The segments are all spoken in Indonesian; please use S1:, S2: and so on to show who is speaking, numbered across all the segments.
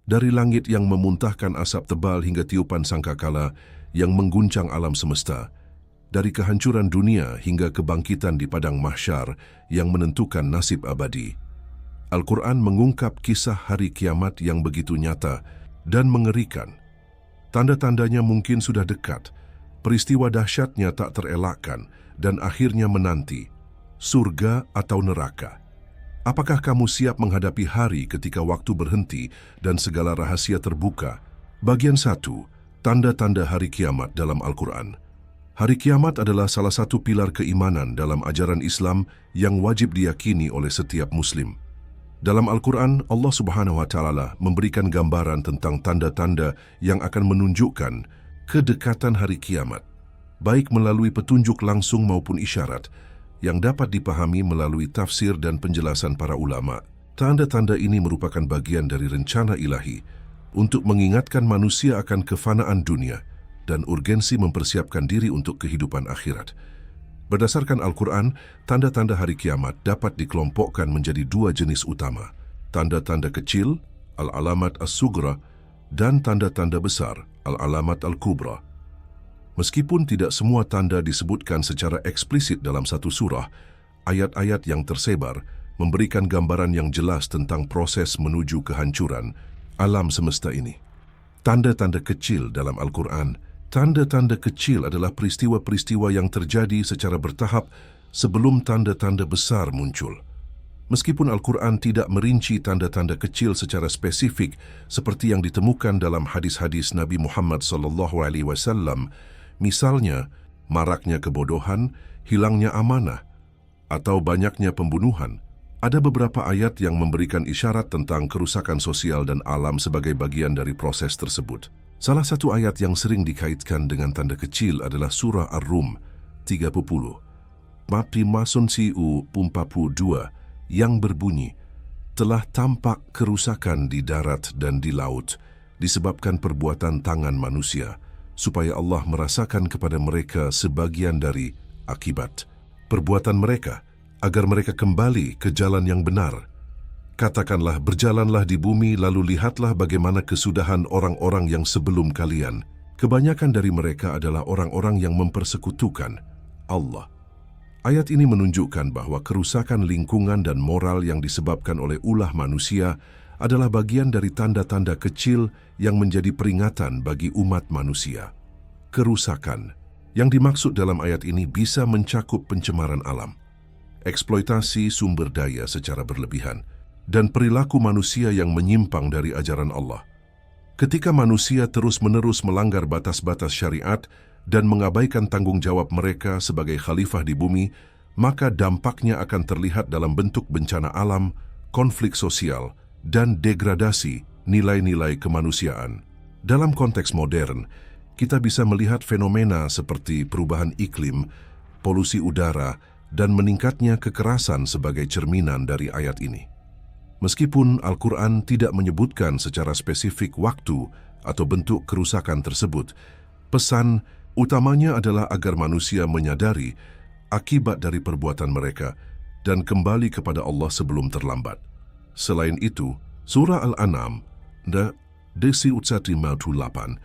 S1: Dari langit yang memuntahkan asap tebal hingga tiupan sangkakala yang mengguncang alam semesta, dari kehancuran dunia hingga kebangkitan di padang mahsyar yang menentukan nasib abadi. Al-Quran mengungkap kisah hari kiamat yang begitu nyata dan mengerikan. Tanda-tandanya mungkin sudah dekat, peristiwa dahsyatnya tak terelakkan, dan akhirnya menanti, surga atau neraka. Apakah kamu siap menghadapi hari ketika waktu berhenti dan segala rahasia terbuka? Bagian 1. Tanda-tanda hari kiamat dalam Al-Quran. Hari kiamat adalah salah satu pilar keimanan dalam ajaran Islam yang wajib diyakini oleh setiap Muslim. Dalam Al-Quran, Allah Subhanahu wa Ta'ala memberikan gambaran tentang tanda-tanda yang akan menunjukkan kedekatan hari kiamat, baik melalui petunjuk langsung maupun isyarat, yang dapat dipahami melalui tafsir dan penjelasan para ulama. Tanda-tanda ini merupakan bagian dari rencana ilahi untuk mengingatkan manusia akan kefanaan dunia dan urgensi mempersiapkan diri untuk kehidupan akhirat. Berdasarkan Al-Quran, tanda-tanda hari kiamat dapat dikelompokkan menjadi 2 jenis utama. Tanda-tanda kecil, al-alamat as-sugra, dan tanda-tanda besar, al-alamat al-kubra. Meskipun tidak semua tanda disebutkan secara eksplisit dalam satu surah, ayat-ayat yang tersebar memberikan gambaran yang jelas tentang proses menuju kehancuran alam semesta ini. Tanda-tanda kecil dalam Al-Quran. Tanda-tanda kecil adalah peristiwa-peristiwa yang terjadi secara bertahap sebelum tanda-tanda besar muncul. Meskipun Al-Quran tidak merinci tanda-tanda kecil secara spesifik seperti yang ditemukan dalam hadis-hadis Nabi Muhammad SAW, misalnya maraknya kebodohan, hilangnya amanah, atau banyaknya pembunuhan, ada beberapa ayat yang memberikan isyarat tentang kerusakan sosial dan alam sebagai bagian dari proses tersebut. Salah satu ayat yang sering dikaitkan dengan tanda kecil adalah surah Ar-Rum 30. Mapi Mason Siu 42 yang berbunyi, telah tampak kerusakan di darat dan di laut disebabkan perbuatan tangan manusia, supaya Allah merasakan kepada mereka sebagian dari akibat perbuatan mereka, agar mereka kembali ke jalan yang benar. Katakanlah, berjalanlah di bumi, lalu lihatlah bagaimana kesudahan orang-orang yang sebelum kalian. Kebanyakan dari mereka adalah orang-orang yang mempersekutukan Allah. Ayat ini menunjukkan bahwa kerusakan lingkungan dan moral yang disebabkan oleh ulah manusia adalah bagian dari tanda-tanda kecil yang menjadi peringatan bagi umat manusia. Kerusakan yang dimaksud dalam ayat ini bisa mencakup pencemaran alam, eksploitasi sumber daya secara berlebihan, dan perilaku manusia yang menyimpang dari ajaran Allah. Ketika manusia terus-menerus melanggar batas-batas syariat dan mengabaikan tanggung jawab mereka sebagai khalifah di bumi, maka dampaknya akan terlihat dalam bentuk bencana alam, konflik sosial, dan degradasi nilai-nilai kemanusiaan. Dalam konteks modern, kita bisa melihat fenomena seperti perubahan iklim, polusi udara, dan meningkatnya kekerasan sebagai cerminan dari ayat ini. Meskipun Al-Quran tidak menyebutkan secara spesifik waktu atau bentuk kerusakan tersebut, pesan utamanya adalah agar manusia menyadari akibat dari perbuatan mereka dan kembali kepada Allah sebelum terlambat. Selain itu, Surah Al-An'am Desi Utsati Mautu 8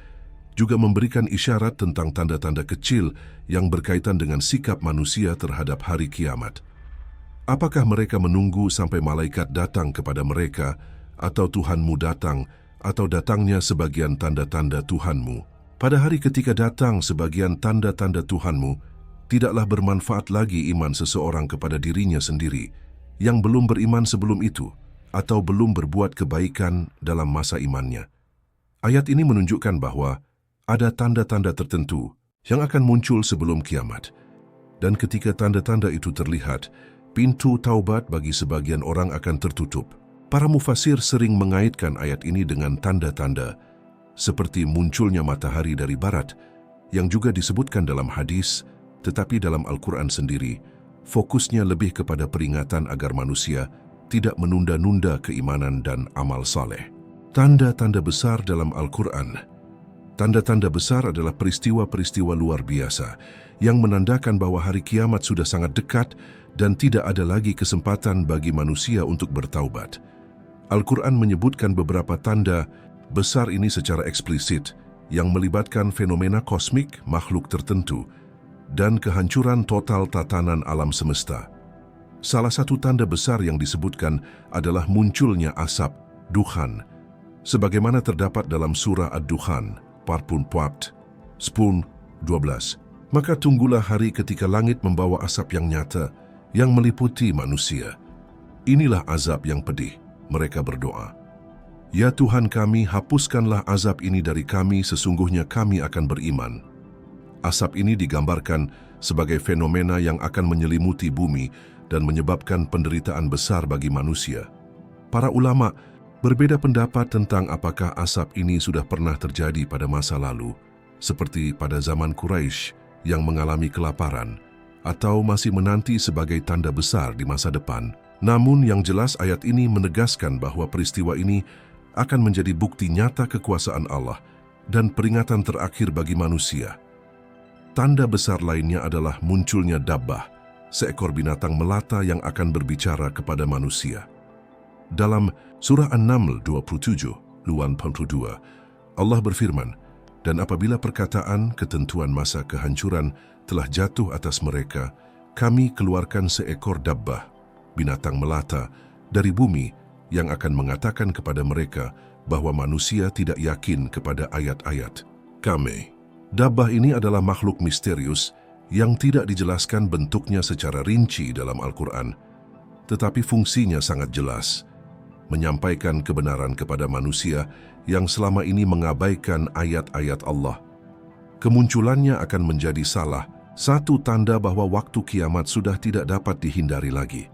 S1: juga memberikan isyarat tentang tanda-tanda kecil yang berkaitan dengan sikap manusia terhadap hari kiamat. Apakah mereka menunggu sampai malaikat datang kepada mereka, atau Tuhanmu datang, atau datangnya sebagian tanda-tanda Tuhanmu? Pada hari ketika datang sebagian tanda-tanda Tuhanmu, tidaklah bermanfaat lagi iman seseorang kepada dirinya sendiri yang belum beriman sebelum itu, atau belum berbuat kebaikan dalam masa imannya. Ayat ini menunjukkan bahwa ada tanda-tanda tertentu yang akan muncul sebelum kiamat. Dan ketika tanda-tanda itu terlihat, pintu taubat bagi sebagian orang akan tertutup. Para mufasir sering mengaitkan ayat ini dengan tanda-tanda, seperti munculnya matahari dari barat, yang juga disebutkan dalam hadis, tetapi dalam Al-Quran sendiri, fokusnya lebih kepada peringatan agar manusia tidak menunda-nunda keimanan dan amal saleh. Tanda-tanda besar dalam Al-Quran. Tanda-tanda besar adalah peristiwa-peristiwa luar biasa yang menandakan bahwa hari kiamat sudah sangat dekat dan tidak ada lagi kesempatan bagi manusia untuk bertaubat. Al-Quran menyebutkan beberapa tanda besar ini secara eksplisit yang melibatkan fenomena kosmik makhluk tertentu dan kehancuran total tatanan alam semesta. Salah satu tanda besar yang disebutkan adalah munculnya asap, dukhan, sebagaimana terdapat dalam surah Ad-Dukhan, Parpun Puat, 10:12. Maka tunggulah hari ketika langit membawa asap yang nyata, yang meliputi manusia. Inilah azab yang pedih, mereka berdoa. Ya Tuhan kami, hapuskanlah azab ini dari kami, sesungguhnya kami akan beriman. Asap ini digambarkan sebagai fenomena yang akan menyelimuti bumi dan menyebabkan penderitaan besar bagi manusia. Para ulama berbeda pendapat tentang apakah asap ini sudah pernah terjadi pada masa lalu, seperti pada zaman Quraisy yang mengalami kelaparan, atau masih menanti sebagai tanda besar di masa depan. Namun yang jelas ayat ini menegaskan bahwa peristiwa ini akan menjadi bukti nyata kekuasaan Allah dan peringatan terakhir bagi manusia. Tanda besar lainnya adalah munculnya dabbah, seekor binatang melata yang akan berbicara kepada manusia. Dalam surah An-Naml 27:82, Allah berfirman, "Dan apabila perkataan ketentuan masa kehancuran telah jatuh atas mereka, kami keluarkan seekor dabbah, binatang melata, dari bumi yang akan mengatakan kepada mereka bahwa manusia tidak yakin kepada ayat-ayat kami." Dabbah ini adalah makhluk misterius yang tidak dijelaskan bentuknya secara rinci dalam Al-Quran, tetapi fungsinya sangat jelas, menyampaikan kebenaran kepada manusia yang selama ini mengabaikan ayat-ayat Allah. Kemunculannya akan menjadi salah satu tanda bahwa waktu kiamat sudah tidak dapat dihindari lagi.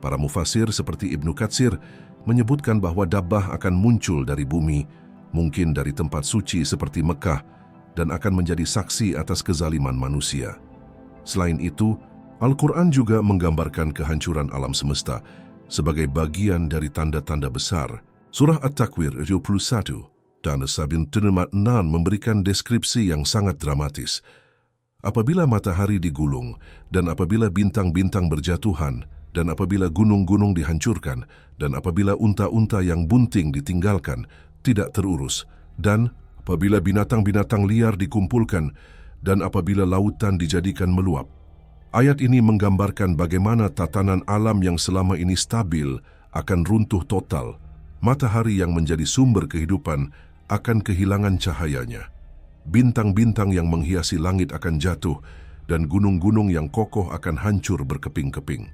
S1: Para mufasir seperti Ibnu Katsir menyebutkan bahwa dabbah akan muncul dari bumi, mungkin dari tempat suci seperti Mekah, dan akan menjadi saksi atas kezaliman manusia. Selain itu, Al-Quran juga menggambarkan kehancuran alam semesta sebagai bagian dari tanda-tanda besar. Surah At-Takwir 21 dan 76 memberikan deskripsi yang sangat dramatis. Apabila matahari digulung, dan apabila bintang-bintang berjatuhan, dan apabila gunung-gunung dihancurkan, dan apabila unta-unta yang bunting ditinggalkan, tidak terurus, dan apabila binatang-binatang liar dikumpulkan, dan apabila lautan dijadikan meluap. Ayat ini menggambarkan bagaimana tatanan alam yang selama ini stabil akan runtuh total. Matahari yang menjadi sumber kehidupan akan kehilangan cahayanya. Bintang-bintang yang menghiasi langit akan jatuh, dan gunung-gunung yang kokoh akan hancur berkeping-keping.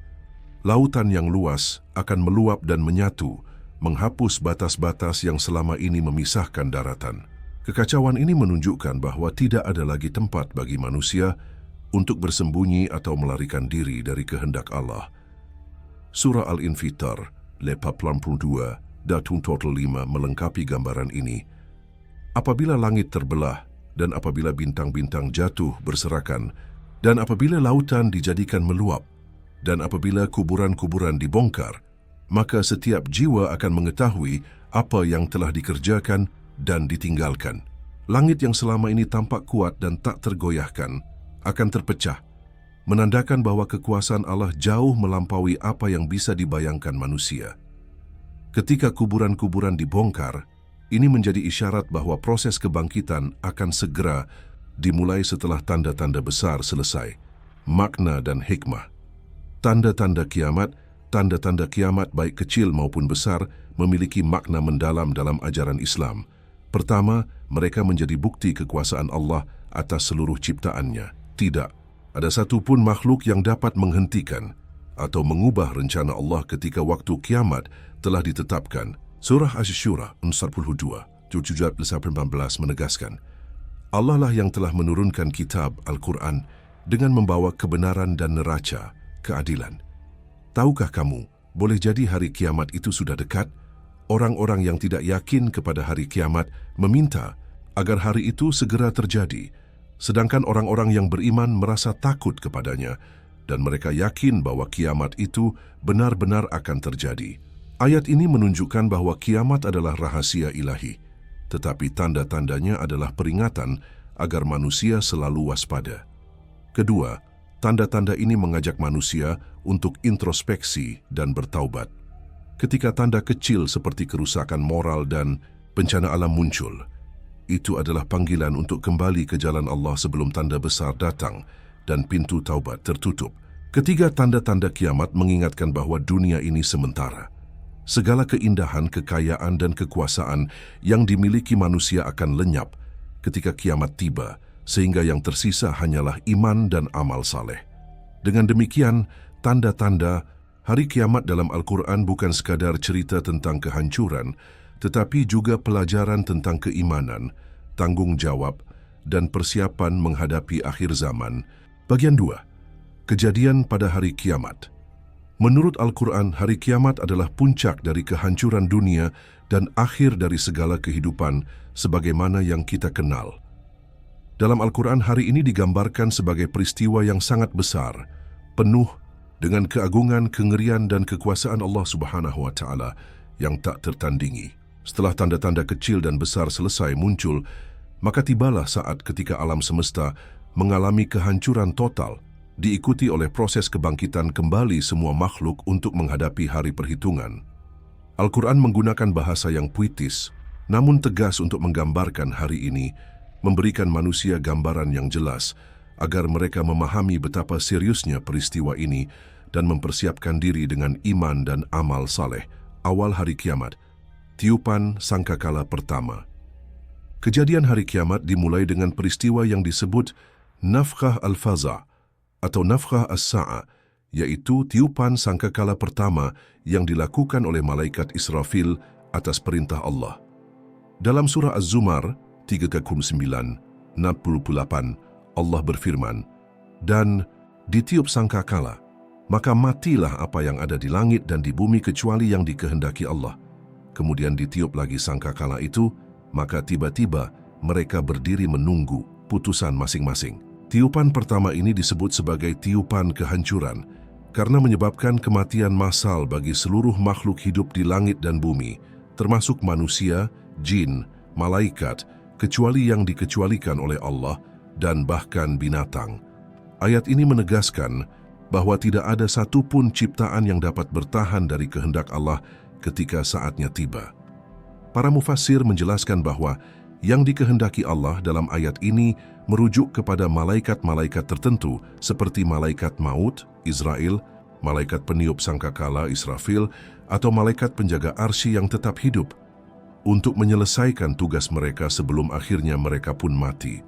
S1: Lautan yang luas akan meluap dan menyatu, menghapus batas-batas yang selama ini memisahkan daratan. Kekacauan ini menunjukkan bahwa tidak ada lagi tempat bagi manusia untuk bersembunyi atau melarikan diri dari kehendak Allah. Surah Al-Infitar 82 dan total 5 melengkapi gambaran ini. Apabila langit terbelah, dan apabila bintang-bintang jatuh berserakan, dan apabila lautan dijadikan meluap, dan apabila kuburan-kuburan dibongkar, maka setiap jiwa akan mengetahui apa yang telah dikerjakan dan ditinggalkan. Langit yang selama ini tampak kuat dan tak tergoyahkan akan terpecah, menandakan bahwa kekuasaan Allah jauh melampaui apa yang bisa dibayangkan manusia. Ketika kuburan-kuburan dibongkar, ini menjadi isyarat bahwa proses kebangkitan akan segera dimulai setelah tanda-tanda besar selesai. Makna dan hikmah. Tanda-tanda kiamat baik kecil maupun besar memiliki makna mendalam dalam ajaran Islam. Pertama, mereka menjadi bukti kekuasaan Allah atas seluruh ciptaannya. Tidak ada satupun makhluk yang dapat menghentikan atau mengubah rencana Allah ketika waktu kiamat telah ditetapkan. Surah Asy-Syura 42, 17-18 menegaskan, Allah lah yang telah menurunkan kitab Al-Quran dengan membawa kebenaran dan neraca, keadilan. Tahukah kamu, boleh jadi hari kiamat itu sudah dekat? Orang-orang yang tidak yakin kepada hari kiamat meminta agar hari itu segera terjadi, sedangkan orang-orang yang beriman merasa takut kepadanya dan mereka yakin bahwa kiamat itu benar-benar akan terjadi. Ayat ini menunjukkan bahwa kiamat adalah rahasia ilahi, tetapi tanda-tandanya adalah peringatan agar manusia selalu waspada. Kedua, tanda-tanda ini mengajak manusia untuk introspeksi dan bertaubat. Ketika tanda kecil seperti kerusakan moral dan bencana alam muncul. Itu adalah panggilan untuk kembali ke jalan Allah sebelum tanda besar datang dan pintu taubat tertutup. Ketiga tanda-tanda kiamat mengingatkan bahwa dunia ini sementara. Segala keindahan, kekayaan dan kekuasaan yang dimiliki manusia akan lenyap ketika kiamat tiba, sehingga yang tersisa hanyalah iman dan amal saleh. Dengan demikian, tanda-tanda hari kiamat dalam Al-Quran bukan sekadar cerita tentang kehancuran, tetapi juga pelajaran tentang keimanan, tanggung jawab, dan persiapan menghadapi akhir zaman. Bagian 2. Kejadian pada hari kiamat. Menurut Al-Quran, hari kiamat adalah puncak dari kehancuran dunia dan akhir dari segala kehidupan sebagaimana yang kita kenal. Dalam Al-Quran, hari ini digambarkan sebagai peristiwa yang sangat besar, penuh dengan keagungan, kengerian dan kekuasaan Allah Subhanahu wa Ta'ala yang tak tertandingi. Setelah tanda-tanda kecil dan besar selesai muncul, maka tibalah saat ketika alam semesta mengalami kehancuran total, diikuti oleh proses kebangkitan kembali semua makhluk untuk menghadapi hari perhitungan. Al-Quran menggunakan bahasa yang puitis, namun tegas untuk menggambarkan hari ini, memberikan manusia gambaran yang jelas, agar mereka memahami betapa seriusnya peristiwa ini dan mempersiapkan diri dengan iman dan amal saleh. Awal hari kiamat, tiupan sangkakala pertama. Kejadian hari kiamat dimulai dengan peristiwa yang disebut Nafkhah al-Faza' atau Nafkhah as-Sa'a, yaitu tiupan sangkakala pertama yang dilakukan oleh malaikat Israfil atas perintah Allah. Dalam surah Az-Zumar 39:68, Allah berfirman, "Dan ditiup sangkakala, maka matilah apa yang ada di langit dan di bumi kecuali yang dikehendaki Allah. Kemudian ditiup lagi sangkakala itu, maka tiba-tiba mereka berdiri menunggu putusan masing-masing." Tiupan pertama ini disebut sebagai tiupan kehancuran karena menyebabkan kematian massal bagi seluruh makhluk hidup di langit dan bumi, termasuk manusia, jin, malaikat, kecuali yang dikecualikan oleh Allah, dan bahkan binatang. Ayat ini menegaskan bahwa tidak ada satupun ciptaan yang dapat bertahan dari kehendak Allah ketika saatnya tiba. Para mufassir menjelaskan bahwa yang dikehendaki Allah dalam ayat ini merujuk kepada malaikat-malaikat tertentu seperti malaikat maut, Israel, malaikat peniup sangkakala, Israfil, atau malaikat penjaga arsy yang tetap hidup untuk menyelesaikan tugas mereka sebelum akhirnya mereka pun mati.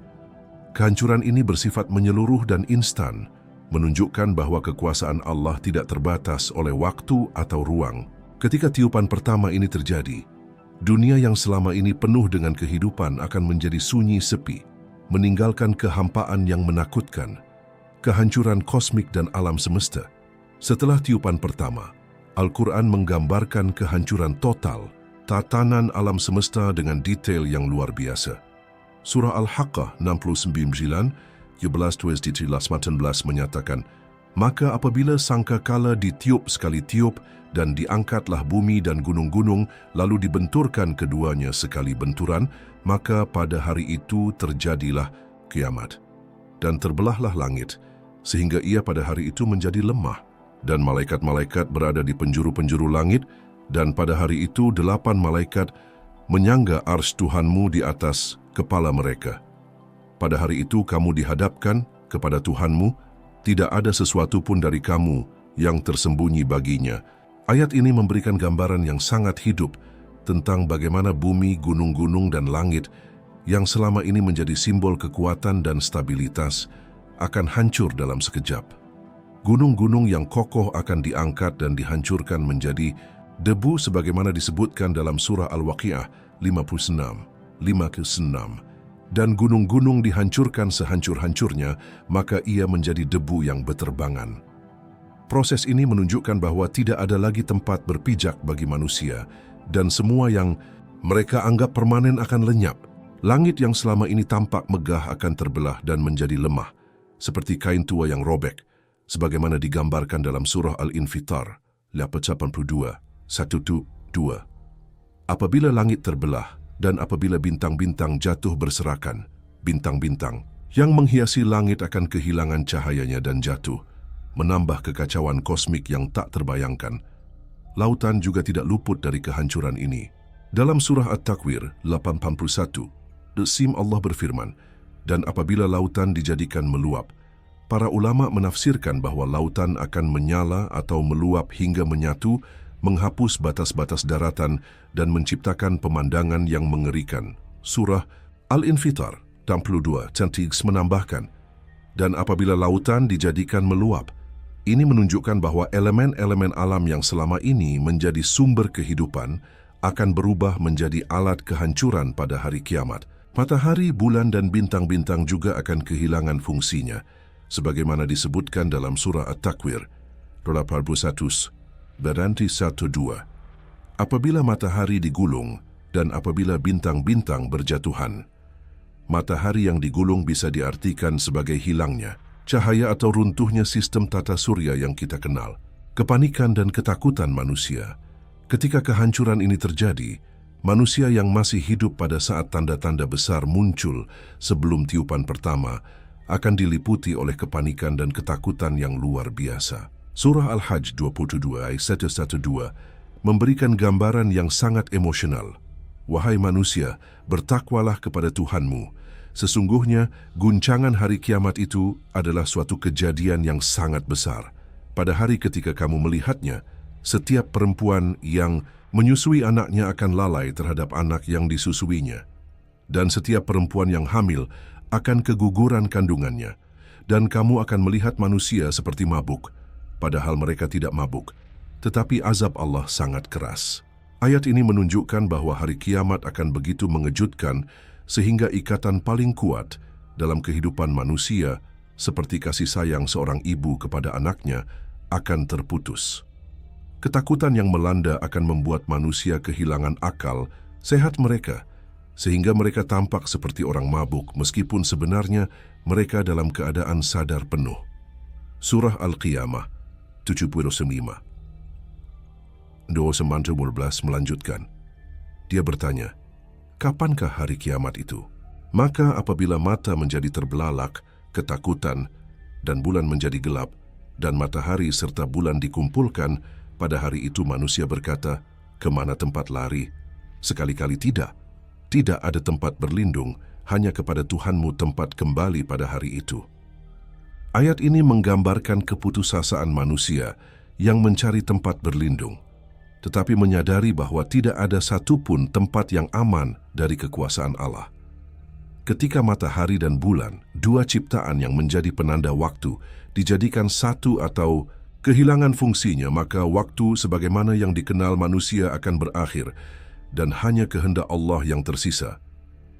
S1: Kehancuran ini bersifat menyeluruh dan instan, menunjukkan bahwa kekuasaan Allah tidak terbatas oleh waktu atau ruang. Ketika tiupan pertama ini terjadi, dunia yang selama ini penuh dengan kehidupan akan menjadi sunyi sepi, meninggalkan kehampaan yang menakutkan, kehancuran kosmik dan alam semesta. Setelah tiupan pertama, Al-Quran menggambarkan kehancuran total, tatanan alam semesta dengan detail yang luar biasa. Surah Al-Haqqah 69, 11-18 menyatakan, "Maka apabila sangkakala ditiup sekali tiup, dan diangkatlah bumi dan gunung-gunung, lalu dibenturkan keduanya sekali benturan, maka pada hari itu terjadilah kiamat. Dan terbelahlah langit, sehingga ia pada hari itu menjadi lemah, dan malaikat-malaikat berada di penjuru-penjuru langit, dan pada hari itu 8 malaikat menyangga arsy Tuhanmu di atas kepala mereka. Pada hari itu kamu dihadapkan kepada Tuhanmu, tidak ada sesuatu pun dari kamu yang tersembunyi baginya." Ayat ini memberikan gambaran yang sangat hidup tentang bagaimana bumi, gunung-gunung, dan langit yang selama ini menjadi simbol kekuatan dan stabilitas akan hancur dalam sekejap. Gunung-gunung yang kokoh akan diangkat dan dihancurkan menjadi debu sebagaimana disebutkan dalam surah Al-Waqiah 56:5-6. Dan gunung-gunung dihancurkan sehancur-hancurnya, maka ia menjadi debu yang beterbangan. Proses ini menunjukkan bahwa tidak ada lagi tempat berpijak bagi manusia, dan semua yang mereka anggap permanen akan lenyap. Langit yang selama ini tampak megah akan terbelah dan menjadi lemah, seperti kain tua yang robek, sebagaimana digambarkan dalam surah Al-Infitar 82:1-2. Apabila langit terbelah dan apabila bintang-bintang jatuh berserakan, bintang-bintang yang menghiasi langit akan kehilangan cahayanya dan jatuh, menambah kekacauan kosmik yang tak terbayangkan. Lautan juga tidak luput dari kehancuran ini. Dalam surah At-Takwir 81, Sim Allah berfirman, dan apabila lautan dijadikan meluap, para ulama menafsirkan bahwa lautan akan menyala atau meluap hingga menyatu, menghapus batas-batas daratan dan menciptakan pemandangan yang mengerikan. Surah Al-Infitar 62 menambahkan, dan apabila lautan dijadikan meluap, ini menunjukkan bahwa elemen-elemen alam yang selama ini menjadi sumber kehidupan akan berubah menjadi alat kehancuran pada hari kiamat. Matahari, bulan, dan bintang-bintang juga akan kehilangan fungsinya, sebagaimana disebutkan dalam surah At-Takwir 81, berarti 1-2. Apabila matahari digulung dan apabila bintang-bintang berjatuhan. Matahari yang digulung bisa diartikan sebagai hilangnya cahaya atau runtuhnya sistem tata surya yang kita kenal. Kepanikan dan ketakutan manusia. Ketika kehancuran ini terjadi, manusia yang masih hidup pada saat tanda-tanda besar muncul sebelum tiupan pertama akan diliputi oleh kepanikan dan ketakutan yang luar biasa. Surah Al-Hajj 22 ayat 112 memberikan gambaran yang sangat emosional. Wahai manusia, bertakwalah kepada Tuhanmu. Sesungguhnya guncangan hari kiamat itu adalah suatu kejadian yang sangat besar. Pada hari ketika kamu melihatnya, setiap perempuan yang menyusui anaknya akan lalai terhadap anak yang disusuinya. Dan setiap perempuan yang hamil akan keguguran kandungannya. Dan kamu akan melihat manusia seperti mabuk, padahal mereka tidak mabuk. Tetapi azab Allah sangat keras. Ayat ini menunjukkan bahwa hari kiamat akan begitu mengejutkan sehingga ikatan paling kuat dalam kehidupan manusia, seperti kasih sayang seorang ibu kepada anaknya, akan terputus. Ketakutan yang melanda akan membuat manusia kehilangan akal sehat mereka, sehingga mereka tampak seperti orang mabuk meskipun sebenarnya mereka dalam keadaan sadar penuh. Surah Al-Qiyamah 75. Doa 12 melanjutkan. Dia bertanya, kapankah hari kiamat itu? Maka apabila mata menjadi terbelalak, ketakutan, dan bulan menjadi gelap, dan matahari serta bulan dikumpulkan, pada hari itu manusia berkata, kemana tempat lari? Sekali-kali tidak. Tidak ada tempat berlindung, hanya kepada Tuhanmu tempat kembali pada hari itu. Ayat ini menggambarkan keputusasaan manusia yang mencari tempat berlindung, tetapi menyadari bahwa tidak ada satupun tempat yang aman dari kekuasaan Allah. Ketika matahari dan bulan, dua ciptaan yang menjadi penanda waktu, dijadikan satu atau kehilangan fungsinya, maka waktu sebagaimana yang dikenal manusia akan berakhir dan hanya kehendak Allah yang tersisa.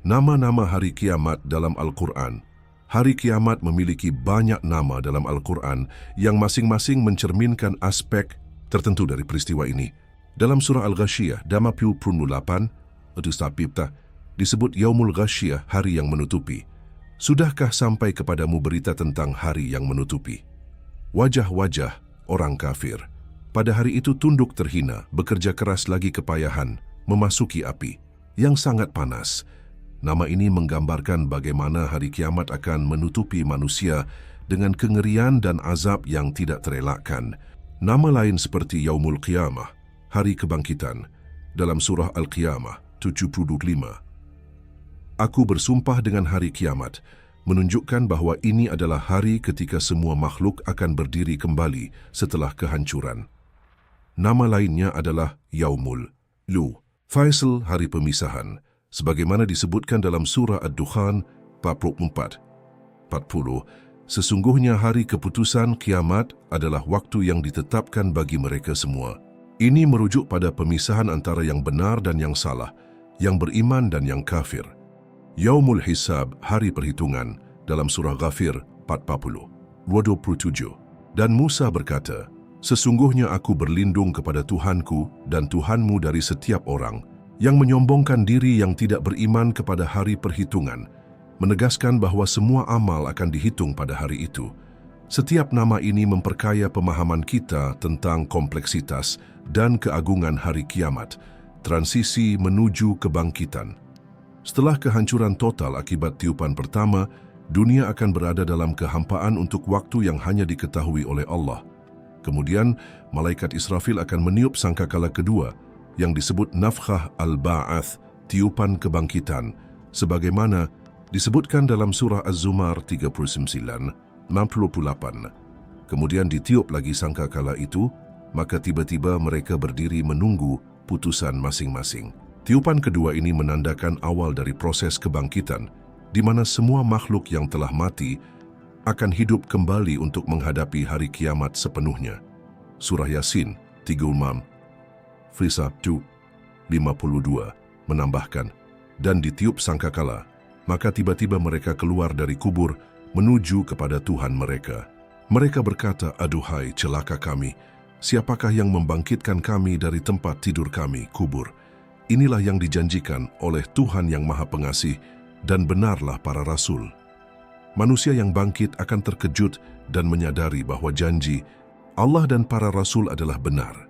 S1: Nama-nama hari kiamat dalam Al-Quran. Hari kiamat memiliki banyak nama dalam Al-Quran yang masing-masing mencerminkan aspek tertentu dari peristiwa ini. Dalam surah Al-Ghashiyah, Dama 28, disebut Yaumul Ghashiyah, hari yang menutupi. Sudahkah sampai kepadamu berita tentang hari yang menutupi? Wajah-wajah orang kafir pada hari itu tunduk terhina, bekerja keras lagi kepayahan, memasuki api yang sangat panas. Nama ini menggambarkan bagaimana hari kiamat akan menutupi manusia dengan kengerian dan azab yang tidak terelakkan. Nama lain seperti Yaumul Qiyamah, hari kebangkitan, dalam surah Al-Qiyamah 75. Aku bersumpah dengan hari kiamat, menunjukkan bahwa ini adalah hari ketika semua makhluk akan berdiri kembali setelah kehancuran. Nama lainnya adalah Yaumul Faisal, hari pemisahan, sebagaimana disebutkan dalam surah Ad-Dukhan 44. Sesungguhnya hari keputusan kiamat adalah waktu yang ditetapkan bagi mereka semua. Ini merujuk pada pemisahan antara yang benar dan yang salah, yang beriman dan yang kafir. Yaumul Hisab, hari perhitungan, dalam surah Ghafir 27. Dan Musa berkata, sesungguhnya aku berlindung kepada Tuhanku dan Tuhanmu dari setiap orang yang menyombongkan diri yang tidak beriman kepada hari perhitungan, menegaskan bahwa semua amal akan dihitung pada hari itu. Setiap nama ini memperkaya pemahaman kita tentang kompleksitas dan keagungan hari kiamat, transisi menuju kebangkitan. Setelah kehancuran total akibat tiupan pertama, dunia akan berada dalam kehampaan untuk waktu yang hanya diketahui oleh Allah. Kemudian, malaikat Israfil akan meniup sangkakala kedua, yang disebut nafkhah al-ba'ath, tiupan kebangkitan, sebagaimana disebutkan dalam surah Az-Zumar 39, 68. Kemudian ditiup lagi sangkakala itu, maka tiba-tiba mereka berdiri menunggu putusan masing-masing. Tiupan kedua ini menandakan awal dari proses kebangkitan, di mana semua makhluk yang telah mati akan hidup kembali untuk menghadapi hari kiamat sepenuhnya. Surah Yasin 36, Frisab 52 menambahkan, dan ditiup sangkakala, maka tiba-tiba mereka keluar dari kubur menuju kepada Tuhan mereka. Mereka berkata, aduhai celaka kami, siapakah yang membangkitkan kami dari tempat tidur kami, kubur? Inilah yang dijanjikan oleh Tuhan yang Maha Pengasih, dan benarlah para rasul. Manusia yang bangkit akan terkejut dan menyadari bahwa janji Allah dan para rasul adalah benar.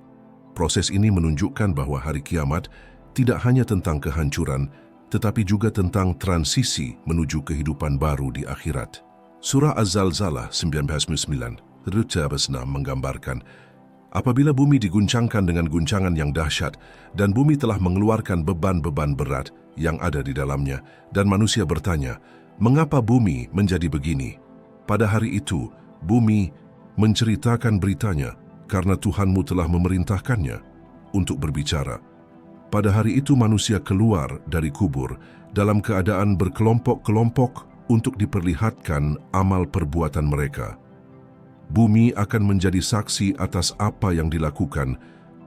S1: Proses ini menunjukkan bahwa hari kiamat tidak hanya tentang kehancuran, tetapi juga tentang transisi menuju kehidupan baru di akhirat. Surah Az-Zalzalah 19 menggambarkan, apabila bumi diguncangkan dengan guncangan yang dahsyat dan bumi telah mengeluarkan beban-beban berat yang ada di dalamnya, dan manusia bertanya, mengapa bumi menjadi begini? Pada hari itu, bumi menceritakan beritanya karena Tuhanmu telah memerintahkannya untuk berbicara. Pada hari itu manusia keluar dari kubur dalam keadaan berkelompok-kelompok untuk diperlihatkan amal perbuatan mereka. Bumi akan menjadi saksi atas apa yang dilakukan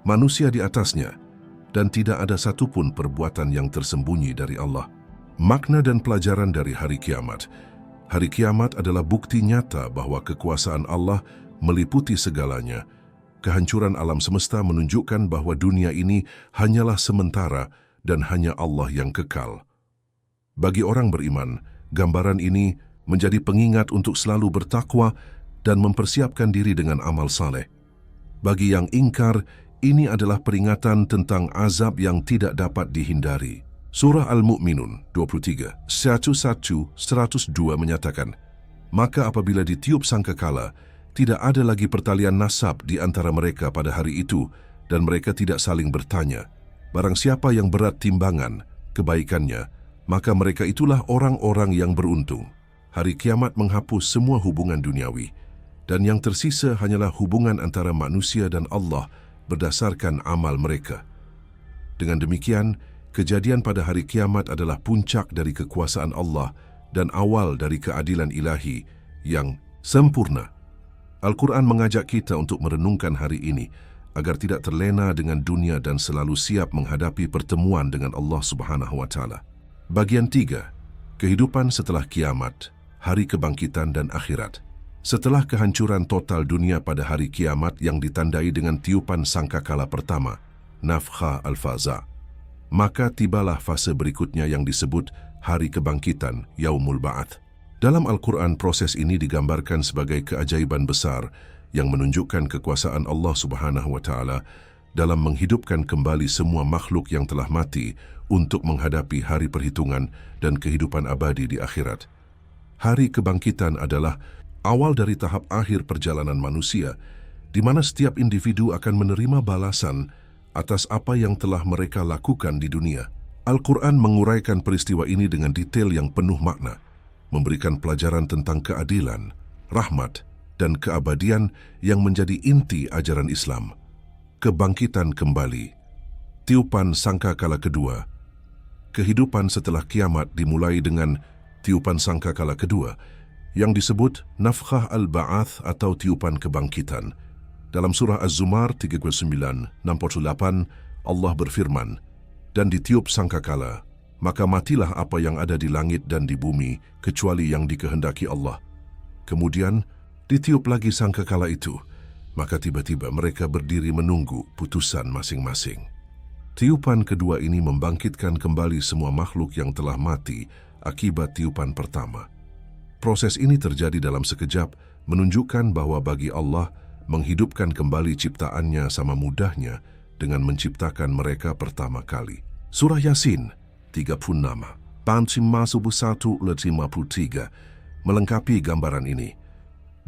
S1: manusia di atasnya, dan tidak ada satupun perbuatan yang tersembunyi dari Allah. Makna dan pelajaran dari hari kiamat. Hari kiamat adalah bukti nyata bahwa kekuasaan Allah meliputi segalanya. Kehancuran alam semesta menunjukkan bahwa dunia ini hanyalah sementara dan hanya Allah yang kekal. Bagi orang beriman, gambaran ini menjadi pengingat untuk selalu bertakwa dan mempersiapkan diri dengan amal saleh. Bagi yang ingkar, ini adalah peringatan tentang azab yang tidak dapat dihindari. Surah Al-Mu'minun 23, 102 menyatakan, maka apabila ditiup sangkakala, tidak ada lagi pertalian nasab di antara mereka pada hari itu, dan mereka tidak saling bertanya. Barang siapa yang berat timbangan kebaikannya, maka mereka itulah orang-orang yang beruntung. Hari kiamat menghapus semua hubungan duniawi, dan yang tersisa hanyalah hubungan antara manusia dan Allah berdasarkan amal mereka. Dengan demikian, kejadian pada hari kiamat adalah puncak dari kekuasaan Allah dan awal dari keadilan ilahi yang sempurna. Al-Quran mengajak kita untuk merenungkan hari ini agar tidak terlena dengan dunia dan selalu siap menghadapi pertemuan dengan Allah Subhanahu wa Ta'ala. Bagian 3. Kehidupan setelah kiamat, hari kebangkitan dan akhirat. Setelah kehancuran total dunia pada hari kiamat yang ditandai dengan tiupan sangkakala pertama, nafkhah al-faza, maka tibalah fase berikutnya yang disebut hari kebangkitan, yaumul ba'ath. Dalam Al-Quran, proses ini digambarkan sebagai keajaiban besar yang menunjukkan kekuasaan Allah Subhanahu wa Ta'ala dalam menghidupkan kembali semua makhluk yang telah mati untuk menghadapi hari perhitungan dan kehidupan abadi di akhirat. Hari kebangkitan adalah awal dari tahap akhir perjalanan manusia, di mana setiap individu akan menerima balasan atas apa yang telah mereka lakukan di dunia. Al-Quran menguraikan peristiwa ini dengan detail yang penuh makna, memberikan pelajaran tentang keadilan, rahmat, dan keabadian yang menjadi inti ajaran Islam. Kebangkitan kembali, tiupan sangkakala kedua. Kehidupan setelah kiamat dimulai dengan tiupan sangkakala kedua, yang disebut nafkhah al-ba'ath atau tiupan kebangkitan. Dalam surah Az-Zumar 39-68, Allah berfirman, dan ditiup sangkakala, maka matilah apa yang ada di langit dan di bumi, kecuali yang dikehendaki Allah. Kemudian, ditiup lagi sangkakala itu, maka tiba-tiba mereka berdiri menunggu putusan masing-masing. Tiupan kedua ini membangkitkan kembali semua makhluk yang telah mati akibat tiupan pertama. Proses ini terjadi dalam sekejap, menunjukkan bahwa bagi Allah, menghidupkan kembali ciptaannya sama mudahnya dengan menciptakan mereka pertama kali. Surah Yasin 36, Pansim Masub 1-53 melengkapi gambaran ini.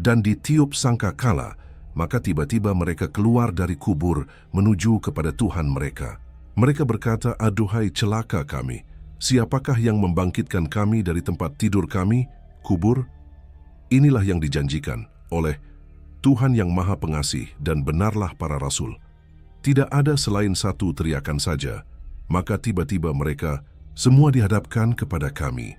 S1: Dan ditiup sangkakala, maka tiba-tiba mereka keluar dari kubur menuju kepada Tuhan mereka. Mereka berkata, "Aduhai celaka kami, siapakah yang membangkitkan kami dari tempat tidur kami, kubur?" Inilah yang dijanjikan oleh Tuhan yang Maha Pengasih, dan benarlah para rasul. Tidak ada selain satu teriakan saja, maka tiba-tiba mereka semua dihadapkan kepada kami.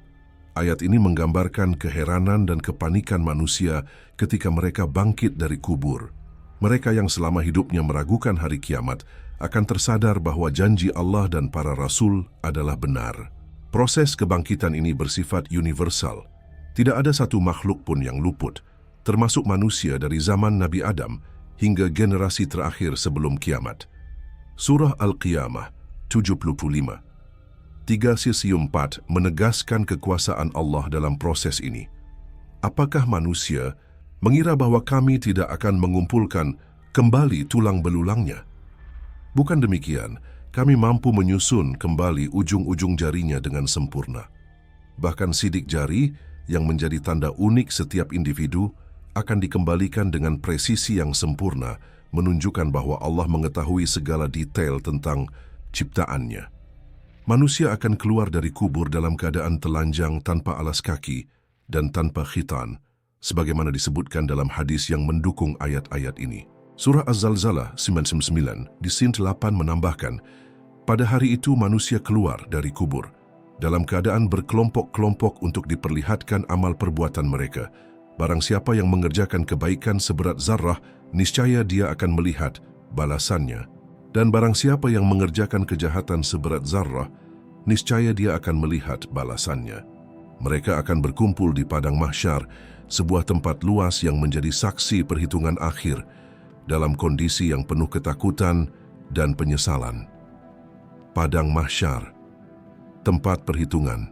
S1: Ayat ini menggambarkan keheranan dan kepanikan manusia ketika mereka bangkit dari kubur. Mereka yang selama hidupnya meragukan hari kiamat akan tersadar bahwa janji Allah dan para rasul adalah benar. Proses kebangkitan ini bersifat universal. Tidak ada satu makhluk pun yang luput, termasuk manusia dari zaman Nabi Adam hingga generasi terakhir sebelum kiamat. Surah Al-Qiyamah 75. 3-4 menegaskan kekuasaan Allah dalam proses ini. Apakah manusia mengira bahwa kami tidak akan mengumpulkan kembali tulang belulangnya? Bukan demikian, kami mampu menyusun kembali ujung-ujung jarinya dengan sempurna. Bahkan sidik jari yang menjadi tanda unik setiap individu akan dikembalikan dengan presisi yang sempurna, menunjukkan bahwa Allah mengetahui segala detail tentang ciptaannya. Manusia akan keluar dari kubur dalam keadaan telanjang tanpa alas kaki dan tanpa khitan, sebagaimana disebutkan dalam hadis yang mendukung ayat-ayat ini. Surah Az-Zalzalah 99 di sin 8 menambahkan, pada hari itu manusia keluar dari kubur dalam keadaan berkelompok-kelompok untuk diperlihatkan amal perbuatan mereka. Barang siapa yang mengerjakan kebaikan seberat zarrah, niscaya dia akan melihat balasannya. Dan barang siapa yang mengerjakan kejahatan seberat zarrah, niscaya dia akan melihat balasannya. Mereka akan berkumpul di padang mahsyar, sebuah tempat luas yang menjadi saksi perhitungan akhir, dalam kondisi yang penuh ketakutan dan penyesalan. Padang mahsyar, tempat perhitungan.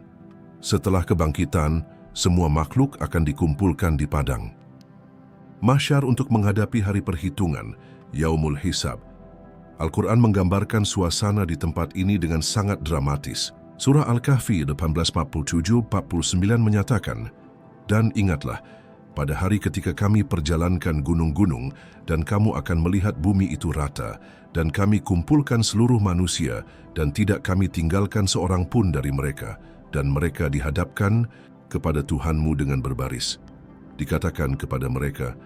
S1: Setelah kebangkitan, semua makhluk akan dikumpulkan di padang mahsyar untuk menghadapi hari perhitungan, Yaumul Hisab. Al-Quran menggambarkan suasana di tempat ini dengan sangat dramatis. Surah Al-Kahfi 18:47-49 menyatakan, "Dan ingatlah, pada hari ketika kami perjalankan gunung-gunung dan kamu akan melihat bumi itu rata, dan kami kumpulkan seluruh manusia dan tidak kami tinggalkan seorang pun dari mereka, dan mereka dihadapkan kepada Tuhanmu dengan berbaris. Dikatakan kepada mereka,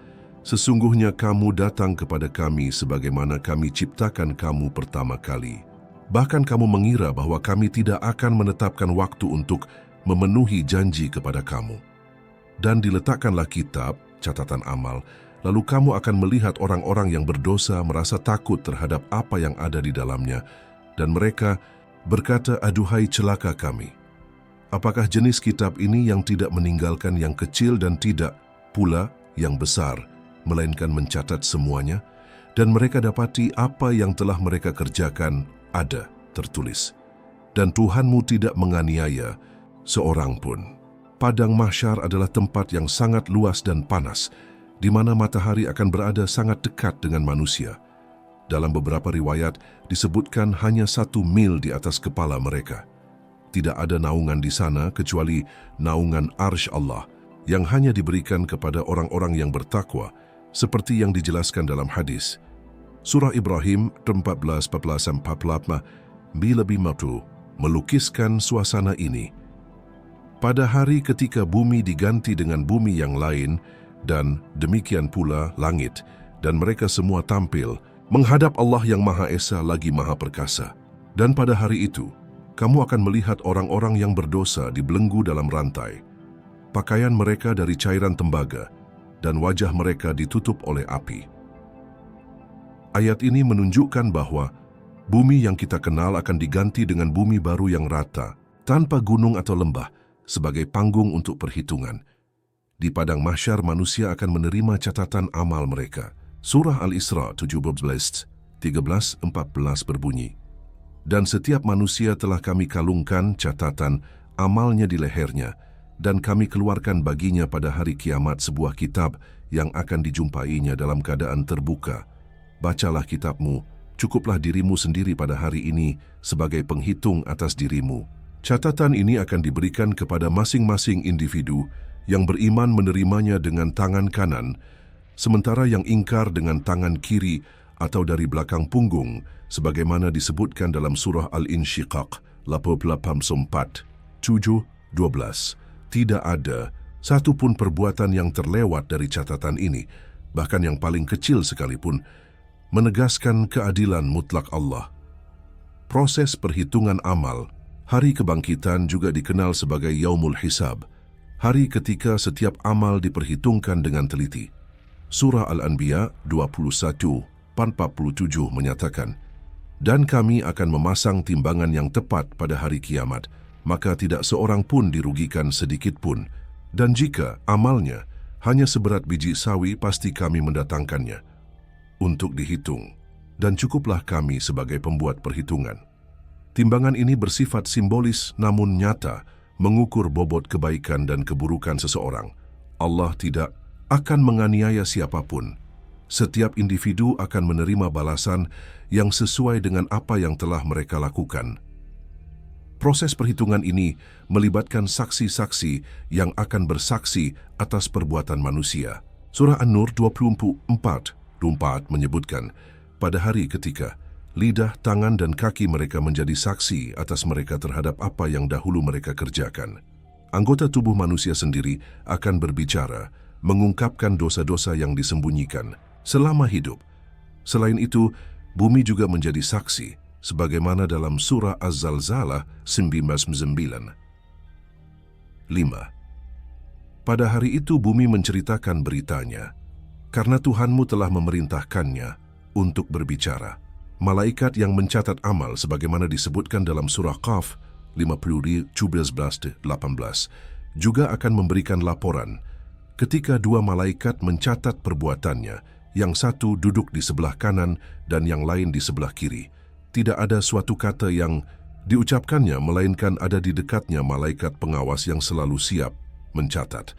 S1: sesungguhnya kamu datang kepada kami sebagaimana kami ciptakan kamu pertama kali. Bahkan kamu mengira bahwa kami tidak akan menetapkan waktu untuk memenuhi janji kepada kamu. Dan diletakkanlah kitab, catatan amal, lalu kamu akan melihat orang-orang yang berdosa merasa takut terhadap apa yang ada di dalamnya, dan mereka berkata, aduhai celaka kami. Apakah jenis kitab ini yang tidak meninggalkan yang kecil dan tidak pula yang besar, melainkan mencatat semuanya? Dan mereka dapati apa yang telah mereka kerjakan ada tertulis. Dan Tuhanmu tidak menganiaya seorang pun. Padang mahsyar adalah tempat yang sangat luas dan panas, di mana matahari akan berada sangat dekat dengan manusia. Dalam beberapa riwayat disebutkan hanya 1 mil di atas kepala mereka. Tidak ada naungan di sana kecuali naungan arsy Allah yang hanya diberikan kepada orang-orang yang bertakwa, seperti yang dijelaskan dalam hadis. Surah Ibrahim 14:14-48 lebih melukiskan suasana ini. Pada hari ketika bumi diganti dengan bumi yang lain, dan demikian pula langit, dan mereka semua tampil menghadap Allah yang Maha Esa lagi Maha Perkasa. Dan pada hari itu, kamu akan melihat orang-orang yang berdosa dibelenggu dalam rantai. Pakaian mereka dari cairan tembaga, dan wajah mereka ditutup oleh api. Ayat ini menunjukkan bahwa bumi yang kita kenal akan diganti dengan bumi baru yang rata, tanpa gunung atau lembah, sebagai panggung untuk perhitungan. Di padang mahsyar manusia akan menerima catatan amal mereka. Surah Al-Isra 17:13-14 berbunyi, dan setiap manusia telah kami kalungkan catatan amalnya di lehernya, dan kami keluarkan baginya pada hari kiamat sebuah kitab yang akan dijumpainya dalam keadaan terbuka. Bacalah kitabmu, cukuplah dirimu sendiri pada hari ini sebagai penghitung atas dirimu. Catatan ini akan diberikan kepada masing-masing individu yang beriman menerimanya dengan tangan kanan, sementara yang ingkar dengan tangan kiri atau dari belakang punggung sebagaimana disebutkan dalam surah Al-Insyiqaq 88:4, 7, 12. Tidak ada satu pun perbuatan yang terlewat dari catatan ini, bahkan yang paling kecil sekalipun, menegaskan keadilan mutlak Allah. Proses perhitungan amal, hari kebangkitan juga dikenal sebagai Yaumul Hisab, hari ketika setiap amal diperhitungkan dengan teliti. Surah Al-Anbiya 21:47 menyatakan, "Dan kami akan memasang timbangan yang tepat pada hari kiamat, maka tidak seorang pun dirugikan sedikit pun. Dan jika amalnya hanya seberat biji sawi, pasti kami mendatangkannya untuk dihitung, dan cukuplah kami sebagai pembuat perhitungan." Timbangan ini bersifat simbolis namun nyata, mengukur bobot kebaikan dan keburukan seseorang. Allah tidak akan menganiaya siapapun. Setiap individu akan menerima balasan yang sesuai dengan apa yang telah mereka lakukan. Proses perhitungan ini melibatkan saksi-saksi yang akan bersaksi atas perbuatan manusia. Surah An-Nur 24:4 menyebutkan, pada hari ketika lidah, tangan dan kaki mereka menjadi saksi atas mereka terhadap apa yang dahulu mereka kerjakan. Anggota tubuh manusia sendiri akan berbicara, mengungkapkan dosa-dosa yang disembunyikan selama hidup. Selain itu, bumi juga menjadi saksi, sebagaimana dalam surah Az-Zalzalah 99. 5. Pada hari itu bumi menceritakan beritanya, karena Tuhanmu telah memerintahkannya untuk berbicara. Malaikat yang mencatat amal sebagaimana disebutkan dalam surah Qaf 50:17-18 juga akan memberikan laporan ketika dua malaikat mencatat perbuatannya, yang satu duduk di sebelah kanan dan yang lain di sebelah kiri. Tidak ada suatu kata yang diucapkannya melainkan ada di dekatnya malaikat pengawas yang selalu siap mencatat.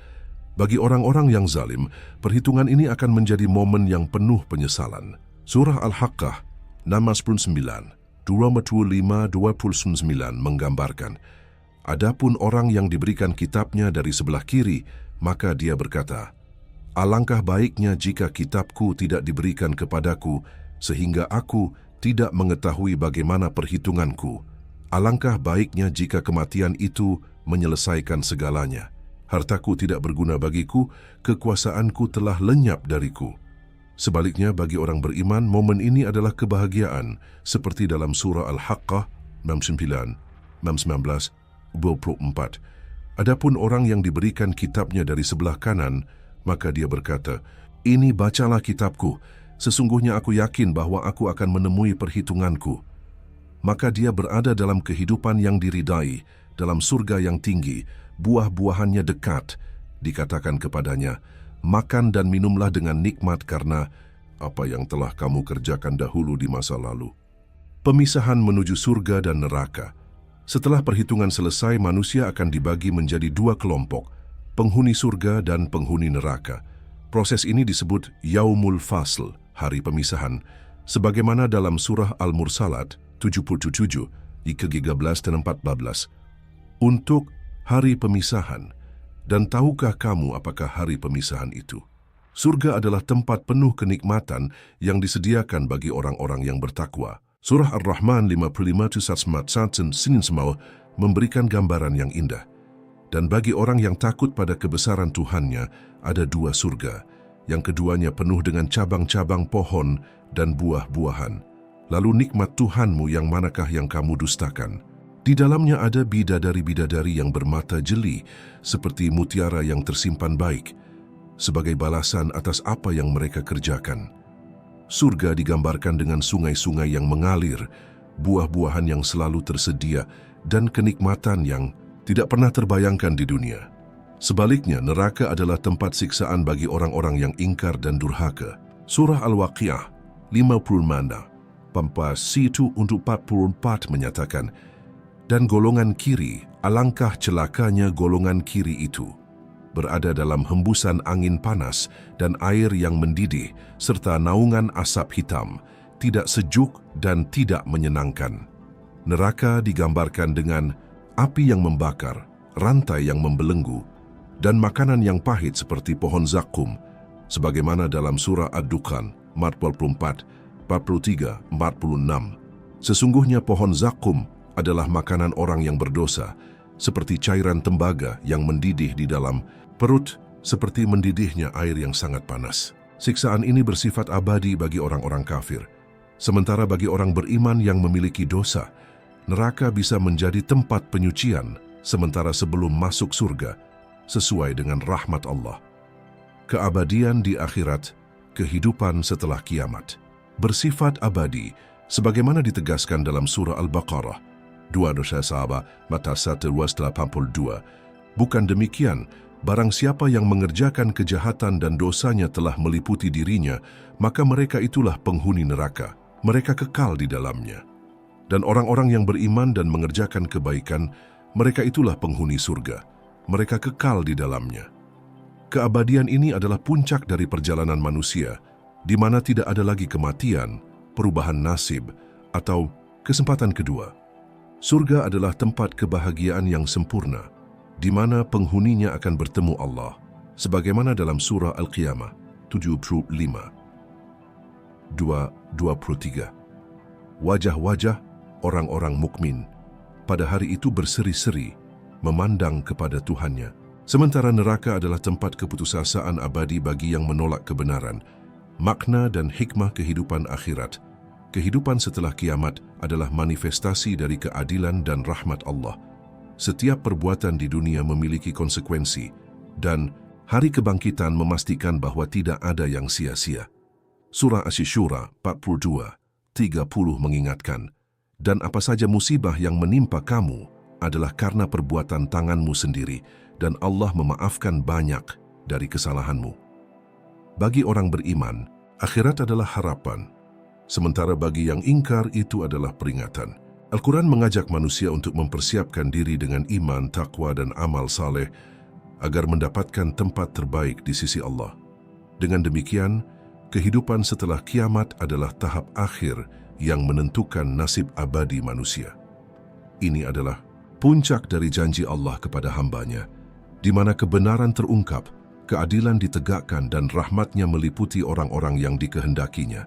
S1: Bagi orang-orang yang zalim, perhitungan ini akan menjadi momen yang penuh penyesalan. Surah Al-Haqqah 69, 25-29 menggambarkan, adapun orang yang diberikan kitabnya dari sebelah kiri, maka dia berkata, "Alangkah baiknya jika kitabku tidak diberikan kepadaku, sehingga aku tidak mengetahui bagaimana perhitunganku. Alangkah baiknya jika kematian itu menyelesaikan segalanya. Hartaku tidak berguna bagiku, kekuasaanku telah lenyap dariku." Sebaliknya, bagi orang beriman, momen ini adalah kebahagiaan, seperti dalam surah Al-Haqqah 69, 19-24. Adapun orang yang diberikan kitabnya dari sebelah kanan, maka dia berkata, "Ini bacalah kitabku, sesungguhnya aku yakin bahwa aku akan menemui perhitunganku." Maka dia berada dalam kehidupan yang diridai, dalam surga yang tinggi, buah-buahannya dekat. Dikatakan kepadanya, "Makan dan minumlah dengan nikmat karena apa yang telah kamu kerjakan dahulu di masa lalu." Pemisahan menuju surga dan neraka. Setelah perhitungan selesai, manusia akan dibagi menjadi dua kelompok, penghuni surga dan penghuni neraka. Proses ini disebut Yaumul Fasl, hari pemisahan, sebagaimana dalam surah Al-Mursalat 77, 13 dan 14. Untuk hari pemisahan. Dan tahukah kamu apakah hari pemisahan itu? Surga adalah tempat penuh kenikmatan yang disediakan bagi orang-orang yang bertakwa. Surah Ar-Rahman 55-1 memberikan gambaran yang indah. Dan bagi orang yang takut pada kebesaran Tuhannya, ada dua surga. Yang keduanya penuh dengan cabang-cabang pohon dan buah-buahan. Lalu nikmat Tuhanmu yang manakah yang kamu dustakan? Di dalamnya ada bidadari-bidadari yang bermata jeli, seperti mutiara yang tersimpan baik, sebagai balasan atas apa yang mereka kerjakan. Surga digambarkan dengan sungai-sungai yang mengalir, buah-buahan yang selalu tersedia, dan kenikmatan yang tidak pernah terbayangkan di dunia. Sebaliknya, neraka adalah tempat siksaan bagi orang-orang yang ingkar dan durhaka. Surah Al-Waqiah 50:1-44 menyatakan, "Dan golongan kiri, alangkah celakanya golongan kiri itu, berada dalam hembusan angin panas dan air yang mendidih, serta naungan asap hitam, tidak sejuk dan tidak menyenangkan." Neraka digambarkan dengan api yang membakar, rantai yang membelenggu, dan makanan yang pahit seperti pohon zakum, sebagaimana dalam surah Ad-Dukhan 44, 43-46. Sesungguhnya pohon zakum adalah makanan orang yang berdosa, seperti cairan tembaga yang mendidih di dalam perut, seperti mendidihnya air yang sangat panas. Siksaan ini bersifat abadi bagi orang-orang kafir. Sementara bagi orang beriman yang memiliki dosa, neraka bisa menjadi tempat penyucian, sementara sebelum masuk surga, sesuai dengan rahmat Allah. Keabadian di akhirat, kehidupan setelah kiamat, bersifat abadi, sebagaimana ditegaskan dalam surah Al-Baqarah 2:182. Bukan demikian, barang siapa yang mengerjakan kejahatan dan dosanya telah meliputi dirinya, maka mereka itulah penghuni neraka. Mereka kekal di dalamnya. Dan orang-orang yang beriman dan mengerjakan kebaikan, mereka itulah penghuni surga. Mereka kekal di dalamnya. Keabadian ini adalah puncak dari perjalanan manusia, di mana tidak ada lagi kematian, perubahan nasib, atau kesempatan kedua. Surga adalah tempat kebahagiaan yang sempurna, di mana penghuninya akan bertemu Allah, sebagaimana dalam surah Al-Qiyamah 75:23. Wajah-wajah orang-orang mukmin pada hari itu berseri-seri, memandang kepada Tuhannya. Sementara neraka adalah tempat keputusasaan abadi bagi yang menolak kebenaran. Makna dan hikmah kehidupan akhirat, kehidupan setelah kiamat adalah manifestasi dari keadilan dan rahmat Allah. Setiap perbuatan di dunia memiliki konsekuensi, dan hari kebangkitan memastikan bahwa tidak ada yang sia-sia. Surah Asy-Syura 42:30 mengingatkan, dan apa saja musibah yang menimpa kamu adalah karena perbuatan tanganmu sendiri, dan Allah memaafkan banyak dari kesalahanmu. Bagi orang beriman, akhirat adalah harapan, sementara bagi yang ingkar itu adalah peringatan. Al-Quran mengajak manusia untuk mempersiapkan diri dengan iman, takwa, dan amal saleh agar mendapatkan tempat terbaik di sisi Allah. Dengan demikian, kehidupan setelah kiamat adalah tahap akhir yang menentukan nasib abadi manusia. Ini adalah puncak dari janji Allah kepada hambanya, di mana kebenaran terungkap, keadilan ditegakkan, dan rahmatnya meliputi orang-orang yang dikehendakinya.